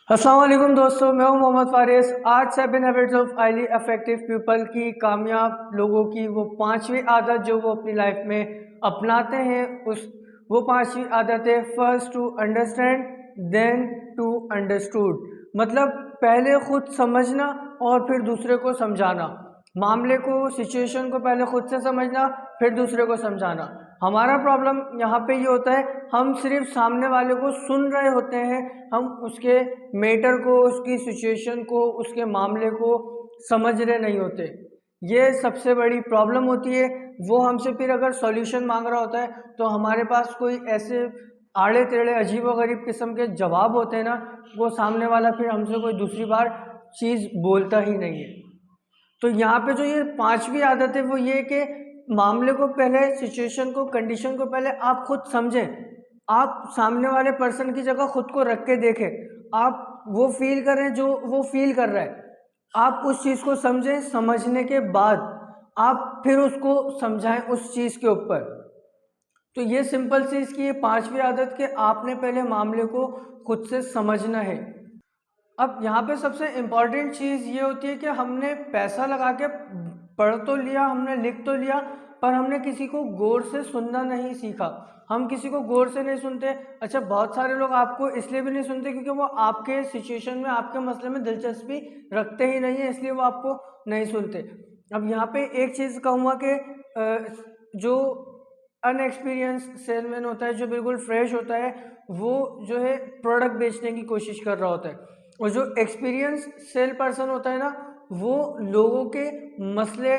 अस्सलाम वालेकुम दोस्तों, मैं हूं मोहम्मद फारिस। आज 7 habits of highly effective people की कामयाब लोगों की वो पांचवी आदत जो वो अपनी लाइफ में अपनाते हैं, उस वो पांचवी आदत है first to understand then to understood. मतलब पहले खुद समझना और फिर दूसरे को समझाना। मामले को, सिचुएशन को पहले खुद से समझना, फिर दूसरे को समझाना। हमारा प्रॉब्लम यहाँ पे ये होता है, हम सिर्फ सामने वाले को सुन रहे होते हैं, हम उसके मैटर को, उसकी सिचुएशन को, उसके मामले को समझ रहे नहीं होते। ये सबसे बड़ी प्रॉब्लम होती है। वो हमसे फिर अगर सॉल्यूशन मांग रहा होता है तो हमारे पास कोई ऐसे आड़े टेढ़े अजीब व गरीब किस्म के जवाब होते हैं ना, वो सामने वाला फिर हमसे कोई दूसरी बार चीज़ बोलता ही नहीं है। तो यहाँ पे जो ये पांचवी आदत है वो ये कि मामले को पहले, सिचुएशन को, कंडीशन को पहले आप खुद समझें। आप सामने वाले पर्सन की जगह खुद को रख के देखें। आप वो फील कर रहे हैं जो वो फील कर रहा है। आप उस चीज़ को समझें। समझने के बाद आप फिर उसको समझाएं उस चीज़ के ऊपर। तो ये सिंपल सी इसकी ये पांचवी आदत कि आपने पहले मामले को खुद से समझना है। अब यहाँ पे सबसे इम्पॉर्टेंट चीज़ ये होती है कि हमने पैसा लगा के पढ़ तो लिया, हमने लिख तो लिया, पर हमने किसी को गौर से सुनना नहीं सीखा। हम किसी को गौर से नहीं सुनते। अच्छा, बहुत सारे लोग आपको इसलिए भी नहीं सुनते क्योंकि वो आपके सिचुएशन में, आपके मसले में दिलचस्पी रखते ही नहीं है, इसलिए वो आपको नहीं सुनते। अब यहाँ पे एक चीज़ कहूँगा कि जो अनएक्सपीरियंस सेलमैन होता है, जो बिल्कुल फ्रेश होता है, वो जो है प्रोडक्ट बेचने की कोशिश कर रहा होता है। और जो एक्सपीरियंस सेल पर्सन होता है ना, वो लोगों के मसले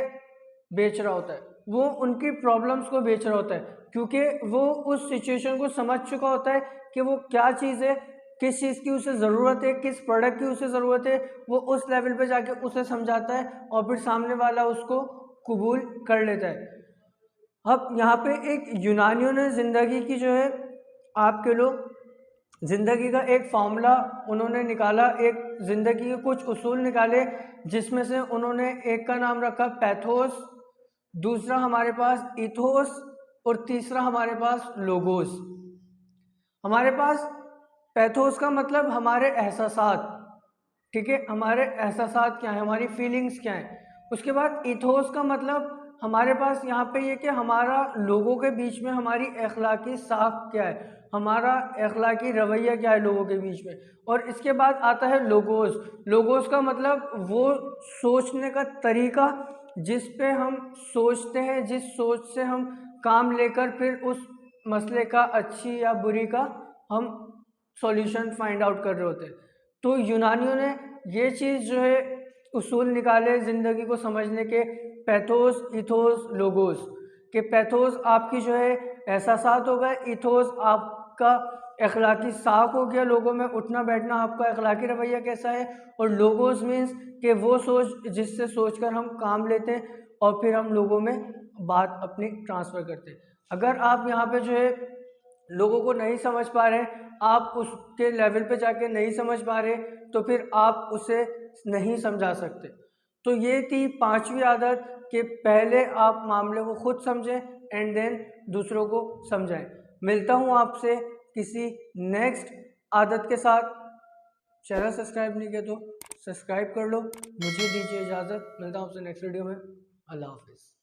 बेच रहा होता है, वो उनकी प्रॉब्लम्स को बेच रहा होता है, क्योंकि वो उस सिचुएशन को समझ चुका होता है कि वो क्या चीज़ है, किस चीज़ की उसे ज़रूरत है, किस प्रोडक्ट की उसे ज़रूरत है। वो उस लेवल पे जाके उसे समझाता है और फिर सामने वाला उसको कबूल कर लेता है। अब यहाँ पे एक यूनानियों ने ज़िंदगी की जो है, आपके लोग ज़िंदगी का एक फार्मूला उन्होंने निकाला, एक ज़िंदगी के कुछ उसूल निकाले, जिसमें से उन्होंने एक का नाम रखा पैथोस, दूसरा हमारे पास इथोस, और तीसरा हमारे पास लोगोस। हमारे पास पैथोस का मतलब हमारे एहसासात, ठीक है, हमारे एहसासात क्या है, हमारी फीलिंग्स क्या है। उसके बाद इथोस का मतलब हमारे पास यहाँ पे ये कि हमारा लोगों के बीच में हमारी अखलाकी साख क्या है, हमारा अखलाकी रवैया क्या है लोगों के बीच में। और इसके बाद आता है लोगोस। लोगोस का मतलब वो सोचने का तरीका जिस पे हम सोचते हैं, जिस सोच से हम काम लेकर फिर उस मसले का, अच्छी या बुरी का, हम सॉल्यूशन फाइंड आउट कर रहे होते हैं। तो यूनानियों ने ये चीज़ जो है उसूल निकाले ज़िंदगी को समझने के, पैथोस, इथोस, लोगोस। कि पैथोस आपकी जो है एहसासात हो गए, इथोस आपका अखलाकी साख हो गया, लोगों में उठना बैठना, आपका अखलाकी रवैया कैसा है, और लोगोस मीन्स कि वो सोच जिससे सोचकर हम काम लेते हैं और फिर हम लोगों में बात अपनी ट्रांसफ़र करते हैं। अगर आप यहाँ पे जो है लोगों को नहीं समझ पा रहे, आप उसके लेवल पे जाके नहीं समझ पा रहे, तो फिर आप उसे नहीं समझा सकते। तो ये थी पांचवी आदत कि पहले आप मामले को खुद समझें एंड देन दूसरों को समझाएं। मिलता हूँ आपसे किसी नेक्स्ट आदत के साथ। चैनल सब्सक्राइब नहीं किया तो सब्सक्राइब कर लो। मुझे दीजिए इजाज़त, मिलता हूँ आपसे नेक्स्ट वीडियो में। अल्लाह हाफिज़।